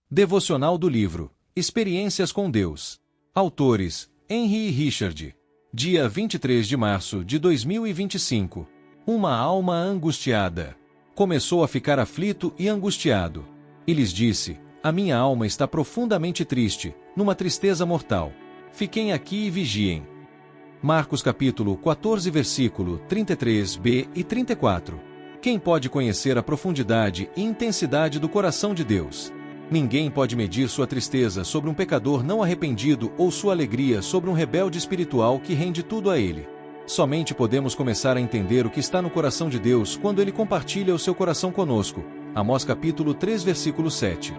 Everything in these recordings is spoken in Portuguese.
Devocional do livro Experiências com Deus. Autores: Henry e Richard. Dia 23 de março de 2025. Uma alma angustiada. Começou a ficar aflito e angustiado. E lhes disse: a minha alma está profundamente triste, numa tristeza mortal. Fiquem aqui e vigiem. Marcos capítulo 14 versículo 33b e 34. Quem pode conhecer a profundidade e intensidade do coração de Deus? Ninguém pode medir sua tristeza sobre um pecador não arrependido ou sua alegria sobre um rebelde espiritual que rende tudo a ele. Somente podemos começar a entender o que está no coração de Deus quando Ele compartilha o seu coração conosco. Amós capítulo 3 versículo 7.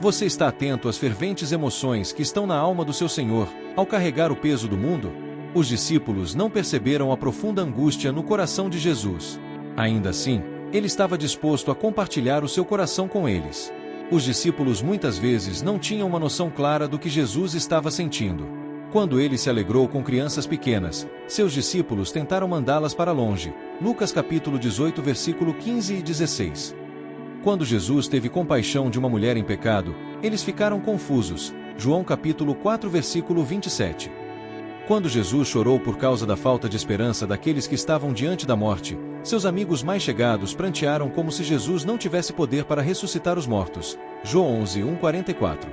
Você está atento às ferventes emoções que estão na alma do seu Senhor, ao carregar o peso do mundo? Os discípulos não perceberam a profunda angústia no coração de Jesus. Ainda assim, Ele estava disposto a compartilhar o seu coração com eles. Os discípulos muitas vezes não tinham uma noção clara do que Jesus estava sentindo. Quando ele se alegrou com crianças pequenas, seus discípulos tentaram mandá-las para longe. Lucas capítulo 18 versículo 15 e 16. Quando Jesus teve compaixão de uma mulher em pecado, eles ficaram confusos. João capítulo 4 versículo 27. Quando Jesus chorou por causa da falta de esperança daqueles que estavam diante da morte, seus amigos mais chegados prantearam como se Jesus não tivesse poder para ressuscitar os mortos. João 11, 1:44.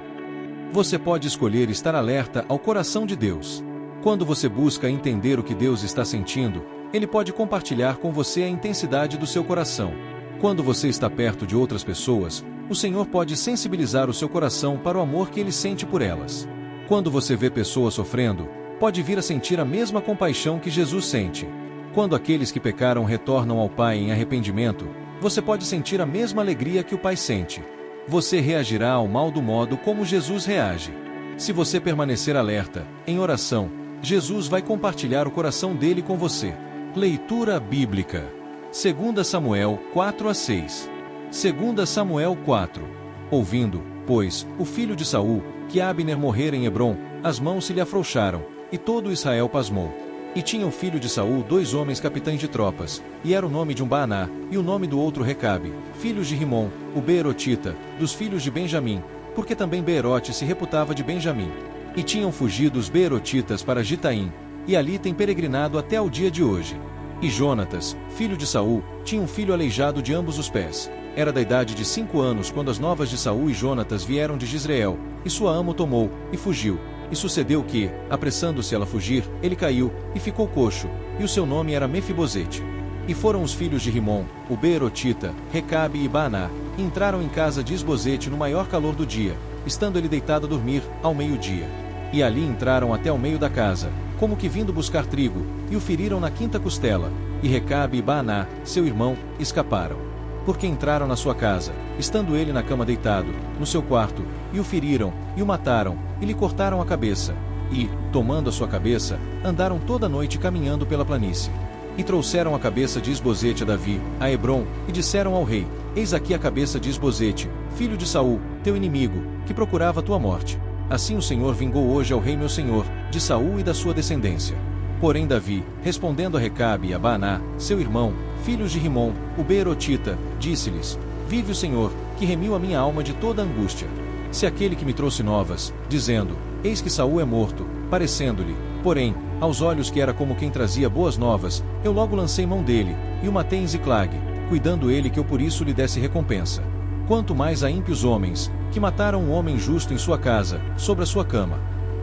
Você pode escolher estar alerta ao coração de Deus. Quando você busca entender o que Deus está sentindo, Ele pode compartilhar com você a intensidade do seu coração. Quando você está perto de outras pessoas, o Senhor pode sensibilizar o seu coração para o amor que Ele sente por elas. Quando você vê pessoas sofrendo, pode vir a sentir a mesma compaixão que Jesus sente. Quando aqueles que pecaram retornam ao Pai em arrependimento, você pode sentir a mesma alegria que o Pai sente. Você reagirá ao mal do modo como Jesus reage. Se você permanecer alerta, em oração, Jesus vai compartilhar o coração dele com você. Leitura bíblica. 2 Samuel 4-6. 2 Samuel 4. Ouvindo, pois, o filho de Saul, que Abner morrera em Hebrom, as mãos se lhe afrouxaram, e todo Israel pasmou. E tinha o filho de Saul 2 homens capitães de tropas, e era o nome de um Baaná, e o nome do outro Recabe, filhos de Rimom, o Beerotita, dos filhos de Benjamim, porque também Beerote se reputava de Benjamim. E tinham fugido os Beerotitas para Gitaim, e ali têm peregrinado até o dia de hoje. E Jonatas, filho de Saul, tinha um filho aleijado de ambos os pés. Era da idade de 5 anos quando as novas de Saul e Jonatas vieram de Jizreel, e sua ama o tomou, e fugiu. E sucedeu que, apressando-se ela fugir, ele caiu, e ficou coxo, e o seu nome era Mefibosete. E foram os filhos de Rimom, o Beerotita, Recabe e Baaná, e entraram em casa de Isbosete no maior calor do dia, estando ele deitado a dormir, ao meio-dia. E ali entraram até ao meio da casa, como que vindo buscar trigo, e o feriram na quinta costela, e Recabe e Baaná, seu irmão, escaparam. Porque entraram na sua casa, estando ele na cama deitado, no seu quarto, e o feriram, e o mataram, e lhe cortaram a cabeça. E, tomando a sua cabeça, andaram toda a noite caminhando pela planície. E trouxeram a cabeça de Isbosete a Davi, a Hebrom, e disseram ao rei: eis aqui a cabeça de Isbosete, filho de Saul, teu inimigo, que procurava tua morte. Assim o Senhor vingou hoje ao rei meu senhor, de Saul e da sua descendência. Porém Davi, respondendo a Recabe e a Baaná, seu irmão, filhos de Rimom, o Beerotita, disse-lhes: vive o Senhor, que remiu a minha alma de toda angústia. Se aquele que me trouxe novas, dizendo: eis que Saul é morto, parecendo-lhe, porém, aos olhos que era como quem trazia boas novas, eu logo lancei mão dele, e o matei em Ziclague, cuidando ele que eu por isso lhe desse recompensa. Quanto mais a ímpios homens, que mataram um homem justo em sua casa, sobre a sua cama.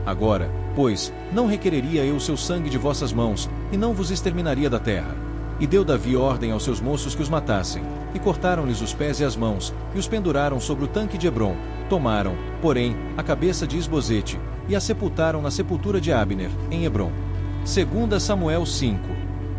Agora, pois, não requereria eu o seu sangue de vossas mãos, e não vos exterminaria da terra. E deu Davi ordem aos seus moços que os matassem, e cortaram-lhes os pés e as mãos, e os penduraram sobre o tanque de Hebrom. Tomaram, porém, a cabeça de Isbosete, e a sepultaram na sepultura de Abner, em Hebrom. 2 Samuel 5.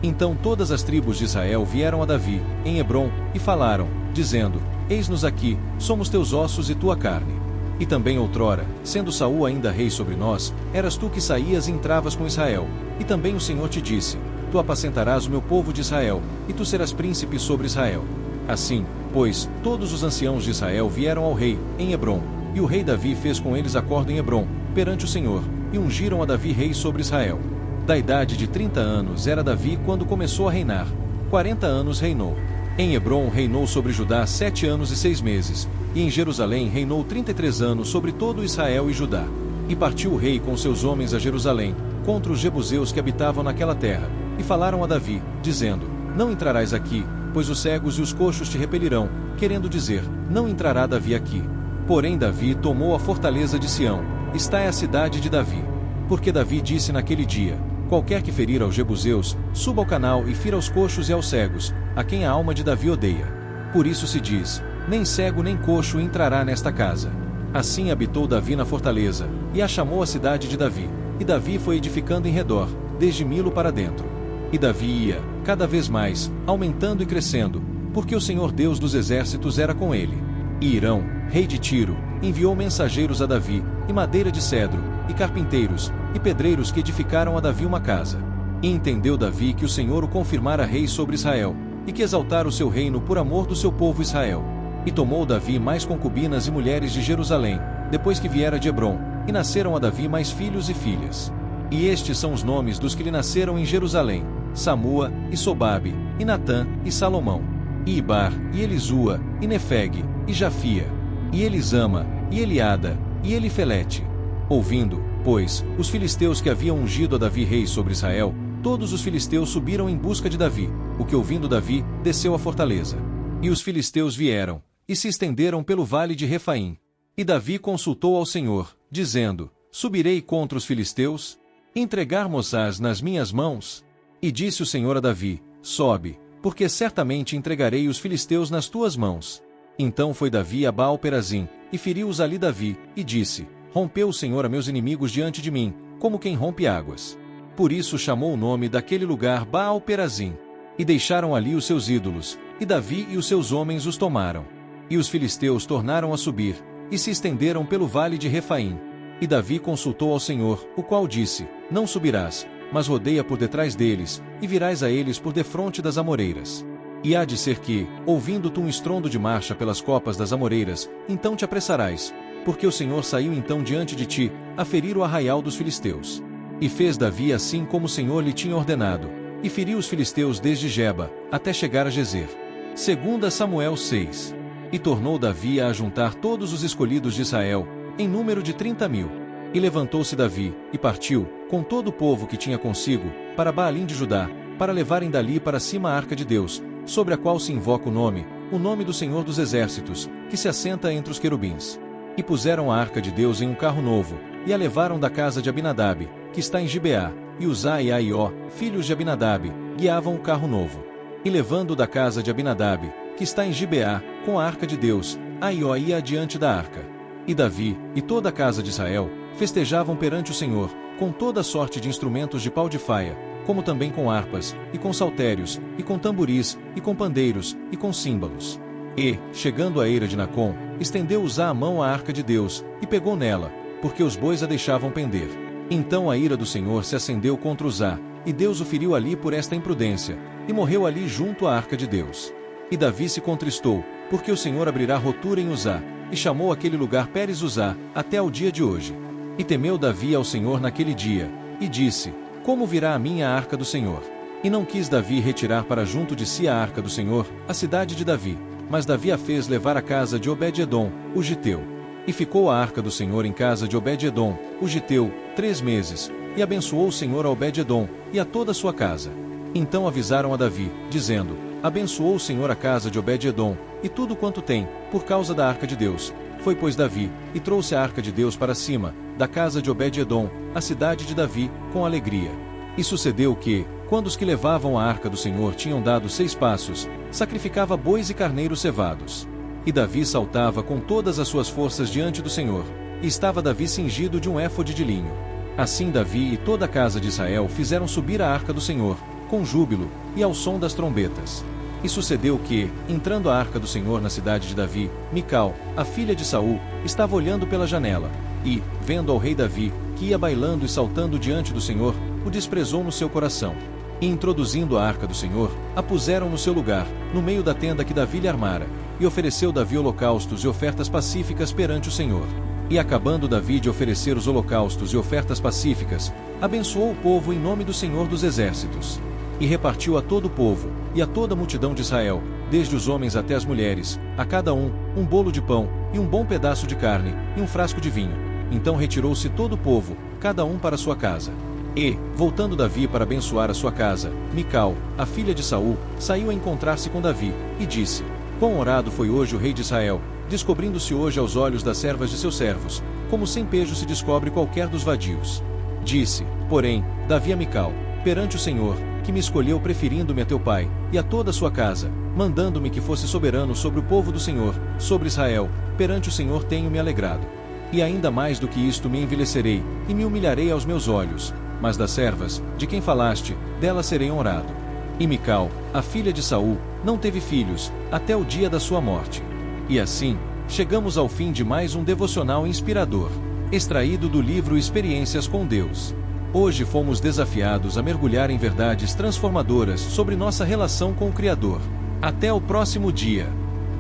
Então todas as tribos de Israel vieram a Davi, em Hebrom, e falaram, dizendo: eis-nos aqui, somos teus ossos e tua carne. E também outrora, sendo Saul ainda rei sobre nós, eras tu que saías e entravas com Israel. E também o Senhor te disse: tu apacentarás o meu povo de Israel, e tu serás príncipe sobre Israel. Assim, pois, todos os anciãos de Israel vieram ao rei, em Hebrom, e o rei Davi fez com eles acordo em Hebrom, perante o Senhor, e ungiram a Davi rei sobre Israel. Da idade de 30 anos era Davi quando começou a reinar. 40 anos reinou. Em Hebrom reinou sobre Judá 7 anos e 6 meses, e em Jerusalém reinou 33 anos sobre todo Israel e Judá. E partiu o rei com seus homens a Jerusalém, contra os jebuseus que habitavam naquela terra, e falaram a Davi, dizendo: Não entrarás aqui, pois os cegos e os coxos te repelirão, querendo dizer: Não entrará Davi aqui. Porém Davi tomou a fortaleza de Sião, está é a cidade de Davi. Porque Davi disse naquele dia: Qualquer que ferir aos jebuseus, suba ao canal e fira aos coxos e aos cegos, a quem a alma de Davi odeia. Por isso se diz: Nem cego nem coxo entrará nesta casa. Assim habitou Davi na fortaleza, e a chamou a cidade de Davi. E Davi foi edificando em redor, desde Milo para dentro. E Davi ia, cada vez mais, aumentando e crescendo, porque o Senhor Deus dos exércitos era com ele. E Irão, rei de Tiro, enviou mensageiros a Davi, e madeira de cedro, e carpinteiros, e pedreiros que edificaram a Davi uma casa. E entendeu Davi que o Senhor o confirmara rei sobre Israel, e que exaltara o seu reino por amor do seu povo Israel. E tomou Davi mais concubinas e mulheres de Jerusalém, depois que viera de Hebrom, e nasceram a Davi mais filhos e filhas. E estes são os nomes dos que lhe nasceram em Jerusalém: Samua, e Sobabe, e Natã, e Salomão, e Ibar, e Elisua, e Nefeg, e Jafia, e Elisama, e Eliada, e Elifelete. Ouvindo, pois, os filisteus que haviam ungido a Davi rei sobre Israel, todos os filisteus subiram em busca de Davi, o que ouvindo Davi, desceu à fortaleza. E os filisteus vieram, e se estenderam pelo vale de Refaim. E Davi consultou ao Senhor, dizendo: Subirei contra os filisteus? Entregar-mos-ás nas minhas mãos? E disse o Senhor a Davi: Sobe, porque certamente entregarei os filisteus nas tuas mãos. Então foi Davi a Baal-Perazim, e feriu-os ali Davi, e disse: Rompeu o Senhor a meus inimigos diante de mim, como quem rompe águas. Por isso chamou o nome daquele lugar Baal-Perazim. E deixaram ali os seus ídolos, e Davi e os seus homens os tomaram. E os filisteus tornaram a subir, e se estenderam pelo vale de Refaim. E Davi consultou ao Senhor, o qual disse: Não subirás, mas rodeia por detrás deles, e virás a eles por defronte das amoreiras. E há de ser que, ouvindo tu um estrondo de marcha pelas copas das amoreiras, então te apressarás, porque o Senhor saiu então diante de ti, a ferir o arraial dos filisteus. E fez Davi assim como o Senhor lhe tinha ordenado, e feriu os filisteus desde Geba, até chegar a Gezer. 2 Samuel 6. E tornou Davi a ajuntar todos os escolhidos de Israel, em número de 30.000. E levantou-se Davi, e partiu, com todo o povo que tinha consigo, para Baalim de Judá, para levarem dali para cima a arca de Deus, sobre a qual se invoca o nome do Senhor dos exércitos, que se assenta entre os querubins. E puseram a arca de Deus em um carro novo, e a levaram da casa de Abinadab, que está em Gibeá, e Uzá e Aió, filhos de Abinadab, guiavam o carro novo. E levando da casa de Abinadab, que está em Gibeá, com a arca de Deus, Aió ia adiante da arca. E Davi, e toda a casa de Israel, festejavam perante o Senhor, com toda sorte de instrumentos de pau de faia, como também com harpas, e com saltérios, e com tamboris, e com pandeiros, e com símbolos. E, chegando à eira de Nacon, estendeu Uzá a mão à arca de Deus, e pegou nela, porque os bois a deixavam pender. Então a ira do Senhor se acendeu contra Uzá, e Deus o feriu ali por esta imprudência, e morreu ali junto à arca de Deus. E Davi se contristou, porque o Senhor abrirá rotura em Uzá, e chamou aquele lugar Pérez Uzá, até ao dia de hoje. E temeu Davi ao Senhor naquele dia, e disse: Como virá a mim a arca do Senhor? E não quis Davi retirar para junto de si a arca do Senhor, a cidade de Davi, mas Davi a fez levar à casa de Obed-edom, o giteu. E ficou a arca do Senhor em casa de Obed-edom, o giteu, 3 meses, e abençoou o Senhor a Obed-edom, e a toda a sua casa. Então avisaram a Davi, dizendo: Abençoou o Senhor a casa de Obed-edom, e tudo quanto tem, por causa da arca de Deus. Foi, pois, Davi, e trouxe a arca de Deus para cima, da casa de Obed-edom, a cidade de Davi, com alegria. E sucedeu que, quando os que levavam a arca do Senhor tinham dado 6 passos, sacrificava bois e carneiros cevados. E Davi saltava com todas as suas forças diante do Senhor, e estava Davi cingido de um éfode de linho. Assim Davi e toda a casa de Israel fizeram subir a arca do Senhor, com júbilo, e ao som das trombetas. E sucedeu que, entrando a arca do Senhor na cidade de Davi, Mical, a filha de Saul, estava olhando pela janela, e, vendo ao rei Davi, que ia bailando e saltando diante do Senhor, o desprezou no seu coração. E introduzindo a arca do Senhor, a puseram no seu lugar, no meio da tenda que Davi lhe armara, e ofereceu Davi holocaustos e ofertas pacíficas perante o Senhor. E acabando Davi de oferecer os holocaustos e ofertas pacíficas, abençoou o povo em nome do Senhor dos exércitos. E repartiu a todo o povo, e a toda a multidão de Israel, desde os homens até as mulheres, a cada um bolo de pão, e um bom pedaço de carne, e um frasco de vinho. Então retirou-se todo o povo, cada um para sua casa. E, voltando Davi para abençoar a sua casa, Mical, a filha de Saul, saiu a encontrar-se com Davi, e disse: Quão honrado foi hoje o rei de Israel, descobrindo-se hoje aos olhos das servas de seus servos, como sem pejo se descobre qualquer dos vadios. Disse, porém, Davi a Mical: perante o Senhor, que me escolheu preferindo-me a teu pai, e a toda a sua casa, mandando-me que fosse soberano sobre o povo do Senhor, sobre Israel, perante o Senhor tenho-me alegrado. E ainda mais do que isto me envelhecerei, e me humilharei aos meus olhos, mas das servas, de quem falaste, delas serei honrado. E Mical, a filha de Saul, não teve filhos, até o dia da sua morte. E assim, chegamos ao fim de mais um devocional inspirador, extraído do livro Experiências com Deus. Hoje fomos desafiados a mergulhar em verdades transformadoras sobre nossa relação com o Criador. Até o próximo dia.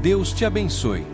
Deus te abençoe.